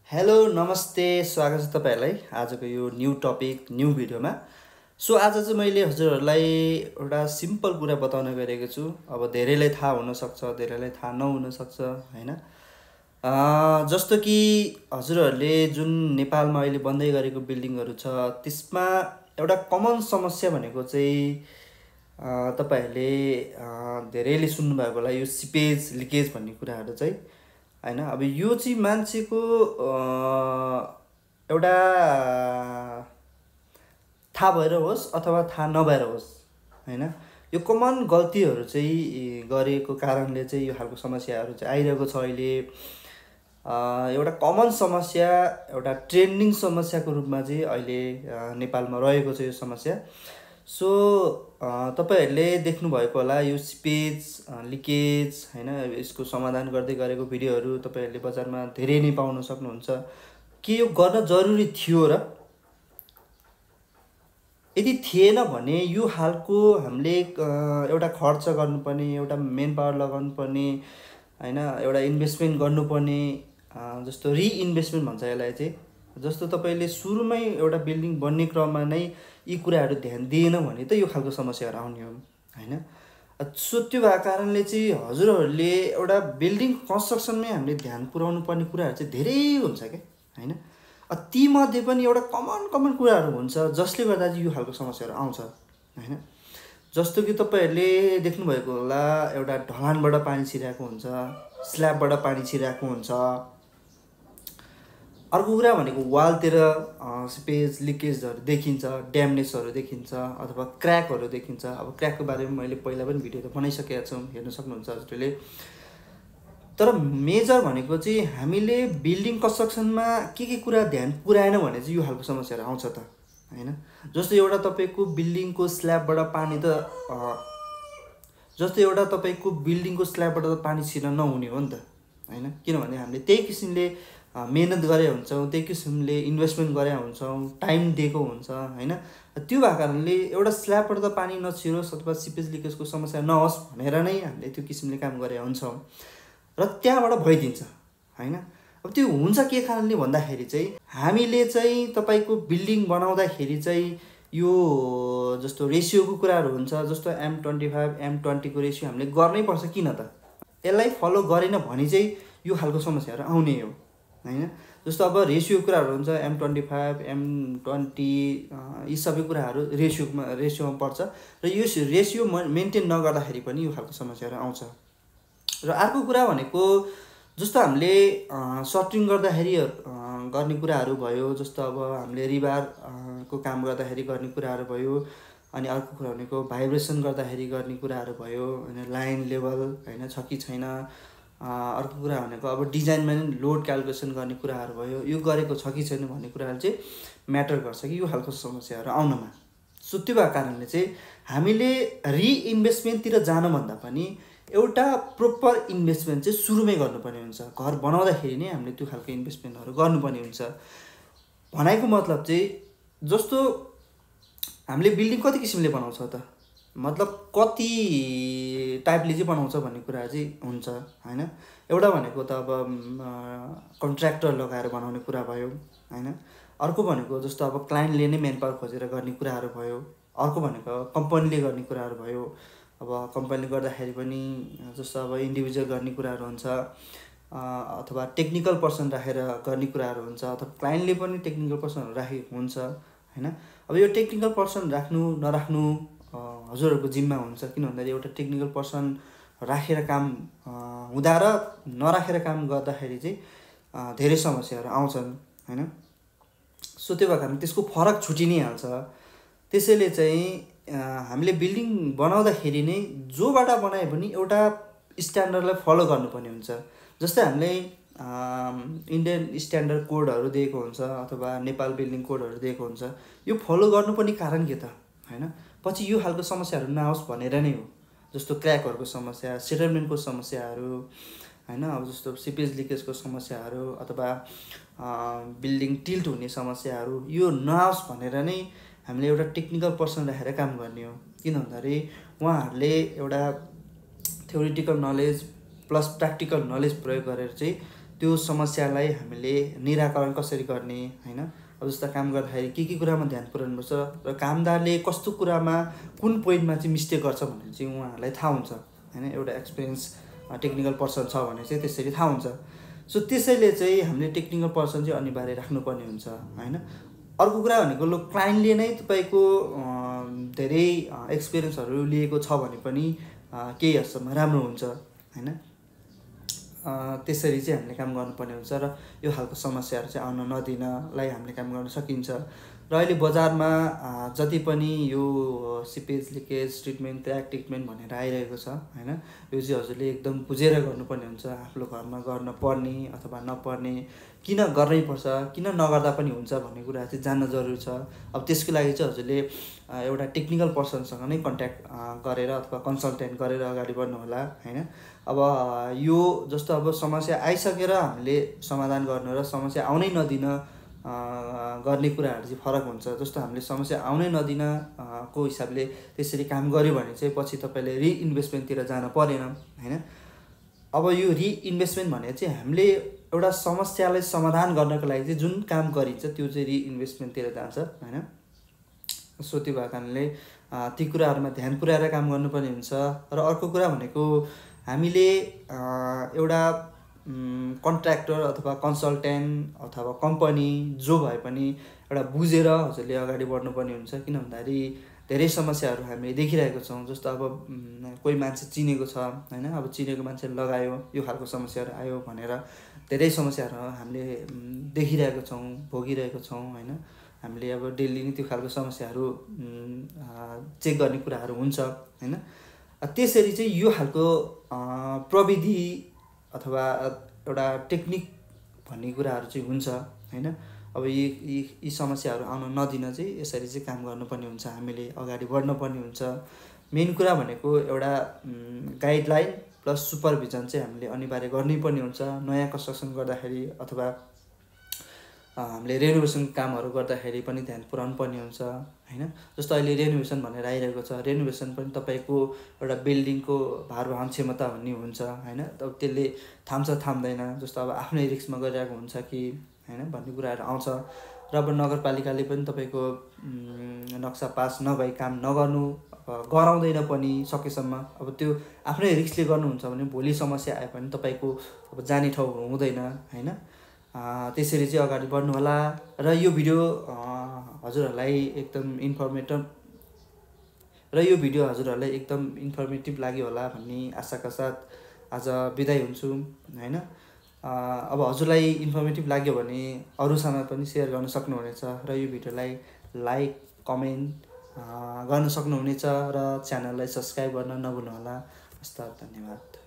Hello नमस्ते स्वागत छ तपाईहरुलाई आजको यो न्यू टपिक न्यू भिडियोमा। सो आज चाहिँ मैले हजुरहरुलाई एउटा सिम्पल कुरा बताउन गएको छु। अब धेरैलाई थाहा हुन सक्छ, धेरैलाई थाहा नहुन सक्छ हैन। जस्तो कि हजुरहरुले जुन नेपालमा अहिले बन्दै गरेको बिल्डिङहरु छ त्यसमा एउटा कमन समस्या भनेको चाहिँ तपाईहरुले धेरैले सुन्नु भएको होला यो सिपेज लिकेज भन्ने कुराहरु चाहिँ हैन। अब यो चाहिँ मान्छेको एउटा थाहा भएर होस् अथवा थाहा नभएर होस् हैन, यो कमन गल्तीहरु चाहिँ गरेको कारणले चाहिँ यो खालको समस्याहरु चाहिँ आइरहेको छ। अहिले एउटा कमन समस्या, एउटा ट्रेन्डिङ समस्याको रूपमा चाहिँ अहिले नेपालमा रहेको छ यो समस्या। सो तपाईहरुले देख्नु भएको होला यो सिपेज लिकेज हैन, यसको समाधान गर्दै गरेको भिडियोहरु तपाईहरुले बजारमा धेरै नै पाउन सक्नुहुन्छ। के यो गर्न जरुरी थियो र? यदि थिएन भने यो हालको हामीले एउटा खर्च गर्नुपर्ने, एउटा मेन पावर लगाउनुपर्ने हैन, एउटा इन्भेस्टमेन्ट गर्नुपर्ने, जस्तो रिइन्भेस्टमेन्ट भन्छ यसलाई चाहिँ। जस्तो तपाईले सुरुमै एउटा बिल्डिङ बन्ने क्रममा नै यी कुराहरु ध्यान दिएन भने त यो खालको समस्याहरु आउने हो हैन। सो त्यो भएको कारणले चाहिँ हजुरहरुले एउटा बिल्डिङ कन्स्ट्रक्सनमै हामीले ध्यान पुर्याउनु पर्ने कुराहरु चाहिँ धेरै हुन्छ के हैन। ती मध्ये पनि एउटा कमन कुराहरु हुन्छ जसले गर्दा चाहिँ यो खालको समस्याहरु आउँछ हैन। जस्तो कि तपाईहरुले देख्नु भएको होला एउटा ढलानबाट पानी छिरेको हुन्छ, स्ल्याबबाट पानी छिरेको हुन्छ। अर्को कुरा भनेको वालतिर सिपेज लिकेजहरु देखिन्छ, ड्यामेजहरु देखिन्छ अथवा क्र्याकहरु देखिन्छ। अब क्र्याकको बारेमा मैले पहिला पनि भिडियो त बनाइसकेको छु, हेर्न सक्नुहुन्छ हजुरले। तर मेजर भनेको चाहिँ हामीले बिल्डिङ कन्स्ट्रक्सनमा के कुरा ध्यान पुर्याएन भने चाहिँ यो खालको समस्याहरु आउँछ त हैन। जस्तो एउटा तपाईको बिल्डिङको स्ल्याबबाट पानी त पानी छिर्न नहुने हो नि त हैन। किनभने हामीले त्यही किसिमले मेहनत गरे हुन्छौं, त्यही किसिमले इन्भेस्टमेन्ट गरे हुन्छौं, टाइम दिएको हुन्छ हैन। त्यो भएको कारणले एउटा स्ल्याबबाट त पानी नछिरोस् अथवा सिपेज लिकेजको समस्या नहोस् भनेर नै हामीले त्यो किसिमले काम गरे हुन्छौं र त्यहाँबाट भइदिन्छ हैन। अब त्यो हुन्छ के कारणले भन्दाखेरि चाहिँ हामीले चाहिँ तपाईको बिल्डिङ बनाउँदाखेरि चाहिँ यो जस्तो रेशियोको कुराहरु हुन्छ, जस्तो M25 M20 को रेशियो हामीले गर्नै पर्छ। किन त? यसलाई फलो गरेन भने चाहिँ यो खालको समस्याहरु आउने हो हैन। जस्तो अब रेशियो कुराहरु हुन्छ M25 M20 यी सबै कुराहरु रेशियोमा पर्छ र यो रेशियो मेन्टेन नगर्दाखेरि पनि यो खालको समस्याहरु आउँछ। र अर्को कुरा भनेको जस्तो हामीले सटरिङ गर्दाखेरि गर्ने कुराहरु भयो, जस्तो अब हामीले रिबार को काम गर्दाखेरि गर्ने कुराहरु भयो। अनि अर्को कुरा भनेको भाइब्रेसन गर्दाखेरि गर्ने कुराहरु भयो हैन, लाइन लेभल हैन छ कि छैन। अर्को कुरा भनेको अब डिजाइनमा नि लोड क्याल्कुलेसन गर्ने कुराहरु भयो, यो गरेको छ कि छैन भन्ने कुराहरु चाहिँ म्याटर गर्छ कि यो खालको समस्याहरु आउनमा। सो त्यो भएको कारणले चाहिँ हामीले रिइन्भेस्टमेन्ट तिर जान भन्दा पनि एउटा प्रोपर इन्भेस्टमेन्ट चाहिँ सुरुमै गर्नुपर्ने हुन्छ। घर बनाउँदाखेरि नै हामीले त्यो खालको इन्भेस्टमेन्टहरु गर्नुपर्ने हुन्छ। भनाइको मतलब चाहिँ जस्तो हामीले बिल्डिङ कति किसिमले बनाउँछ त, मतलब कति टाइपले चाहिँ बनाउँछ भन्ने कुरा चाहिँ हुन्छ हैन। एउटा भनेको त अब कन्ट्र्याक्टर लगाएर बनाउने कुरा भयो हैन। अर्को भनेको जस्तो अब क्लाइन्टले नै मेन पावर खोजेर गर्ने कुराहरु भयो। अर्को भनेको कम्पनीले गर्ने कुराहरु भयो। अब कम्पनीले गर्दाखेरि पनि जस्तो अब इन्डिभिजुअल गर्ने कुराहरु हुन्छ अथवा टेक्निकल पर्सन राखेर गर्ने कुराहरु हुन्छ, अथवा क्लाइन्टले पनि टेक्निकल पर्सनहरु राखेको हुन्छ हैन। अब यो टेक्निकल पर्सन राख्नु नराख्नु हजुरहरुको जिम्मा हुन्छ। किन भन्दाखेरि एउटा टेक्निकल पर्सन राखेर काम हुँदा र नराखेर काम गर्दाखेरि चाहिँ धेरै समस्याहरु आउँछन् हैन। सो त्यो भएको कारण त्यसको फरक छुटि नै हाल्छ। त्यसैले चाहिँ हामीले बिल्डिङ बनाउँदाखेरि नै जोबाट बनाए पनि एउटा स्ट्यान्डर्डलाई फलो गर्नुपर्ने हुन्छ। जस्तै हामीले इन्डियन स्ट्यान्डर्ड कोडहरु दिएको हुन्छ अथवा नेपाल बिल्डिङ कोडहरु दिएको हुन्छ, यो फलो गर्नुपर्ने कारण के त हैन। पछि यो खालको समस्याहरु नआओस् भनेर नै हो। जस्तो क्र्याकहरुको समस्या, सेटलमेन्टको समस्याहरु हैन, अब जस्तो सिपेज लिकेजको समस्याहरु अथवा बिल्डिङ टिल्ट हुने समस्याहरु यो नआओस् भनेर नै हामीले एउटा टेक्निकल पर्सन राखेर काम गर्ने हो। किन भन्दाखेरि उहाँहरुले एउटा theoretical knowledge plus practical knowledge प्रयोग गरेर चाहिँ त्यो समस्यालाई हामीले निराकरण कसरी गर्ने हैन। अब जस्तो काम गर्दाखेरि के कुरामा ध्यान पुर्याउनुपर्छ र कामदारले कस्तो कुरामा कुन पोइन्टमा चाहिँ मिस्टेक गर्छ भनेर चाहिँ उहाँहरूलाई थाहा हुन्छ हैन। एउटा एक्सपिरियन्स टेक्निकल पर्सन छ भने चाहिँ त्यसरी थाहा हुन्छ। सो त्यसैले चाहिँ हामीले टेक्निकल पर्सन चाहिँ अनिवार्य राख्नुपर्ने हुन्छ हैन। अर्को कुरा भनेको लो क्लाइन्टले नै तपाईँको धेरै एक्सपिरियन्सहरू लिएको छ भने पनि केही हदसम्म राम्रो हुन्छ हैन। त्यसरी चाहिँ हामीले काम गर्नुपर्ने हुन्छ र यो खालको समस्याहरू चाहिँ आउन नदिनलाई हामीले काम गर्न सकिन्छ। र अहिले बजारमा जति पनि यो seepage leakage treatment crack treatment भनेर आइरहेको छ हैन, यो चाहिँ हजुरले एकदम बुझेर गर्नुपर्ने हुन्छ। आफ्नो घरमा गर्न पर्ने अथवा नपर्ने, किन गर्नै पर्छ, किन नगर्दा पनि हुन्छ भन्ने कुरा चाहिँ जान्न जरुरी छ। अब त्यसको लागि चाहिँ हजुरले एउटा टेक्निकल पर्सनसँग नै कन्ट्याक्ट गरेर अथवा कन्सल्टेन्ट गरेर अगाडि बढ्नु होला हैन। अब यो जस्तो अब समस्या आइसकेर हामीले समाधान गर्नु र समस्या आउनै नदिन गर्ने कुराहरू चाहिँ फरक हुन्छ। जस्तो हामीले समस्या आउनै नदिन को हिसाबले त्यसरी काम गर्यो भने चाहिँ पछि तपाईँले रिइन्भेस्टमेन्टतिर जान परेन हैन। अब यो रिइन्भेस्टमेन्ट भने चाहिँ हामीले एउटा समस्यालाई समाधान गर्नको लागि चाहिँ जुन काम गरिन्छ त्यो चाहिँ रिइन्भेस्टमेन्टतिर जान्छ हैन। सो त्यो भएको कारणले ती कुराहरूमा ध्यान पुर्याएर काम गर्नुपर्ने हुन्छ। र अर्को कुरा भनेको हामीले एउटा कन्ट्र्याक्टर अथवा कन्सल्टेन्ट अथवा कम्पनी जो भए पनि एउटा बुझेर हजुरले अगाडि बढ्नुपर्ने हुन्छ। किन भन्दाखेरि धेरै समस्याहरू हामीले देखिरहेको छौँ। जस्तो अब कोही मान्छे चिनेको छ हैन, अब चिनेको मान्छे लगायो यो खालको समस्याहरू आयो भनेर धेरै समस्याहरू हामीले देखिरहेको छौँ, भोगिरहेको छौँ हैन। हामीले अब डेली नै त्यो खालको समस्याहरू चेक गर्ने कुराहरू हुन्छ हैन। त्यसरी चाहिँ यो खालको प्रविधि अथवा एउटा टेक्निक भन्ने कुराहरू चाहिँ हुन्छ हैन। अब यी समस्याहरू आउन नदिन चाहिँ यसरी चाहिँ काम गर्नुपर्ने हुन्छ, हामीले अगाडि बढ्नुपर्ने हुन्छ। मेन कुरा भनेको एउटा गाइडलाइन प्लस सुपरभिजन चाहिँ हामीले अनिवार्य गर्नैपर्ने हुन्छ। नयाँ कन्स्ट्रक्सन गर्दाखेरि अथवा हामीले रेनोभेसन कामहरू गर्दाखेरि पनि ध्यान पुर्याउनु पर्ने हुन्छ हैन। जस्तो अहिले रेनोभेसन भनेर आइरहेको छ, रेनोभेसन पनि तपाईँको एउटा बिल्डिङको भारवहन क्षमता भन्ने हुन्छ हैन। अब त्यसले थाम्छ थाम्दैन, जस्तो अब आफ्नै रिस्कमा गरिरहेको हुन्छ कि हैन भन्ने कुराहरू आउँछ। र अब नगरपालिकाले पनि तपाईँको नक्सा पास नभई काम नगर्नु गराउँदैन पनि सकेसम्म। अब त्यो आफ्नै रिस्कले गर्नुहुन्छ भने भोलि समस्या आए पनि तपाईँको अब जाने ठाउँ हुँदैन हैन। त्यसरी चाहिँ अगाडि बढ्नु होला। र यो भिडियो हजुरहरूलाई एकदम इन्फर्मेटिभ लाग्यो होला भन्ने आशाका साथ आज बिदाई हुन्छु हैन। अब हजुरलाई इन्फर्मेटिभ लाग्यो भने अरूसँग पनि सेयर गर्न सक्नुहुनेछ र यो भिडियोलाई लाइक कमेन्ट गर्न सक्नुहुनेछ र च्यानललाई सब्स्क्राइब गर्न नभुल्नु होला। हस्त धन्यवाद।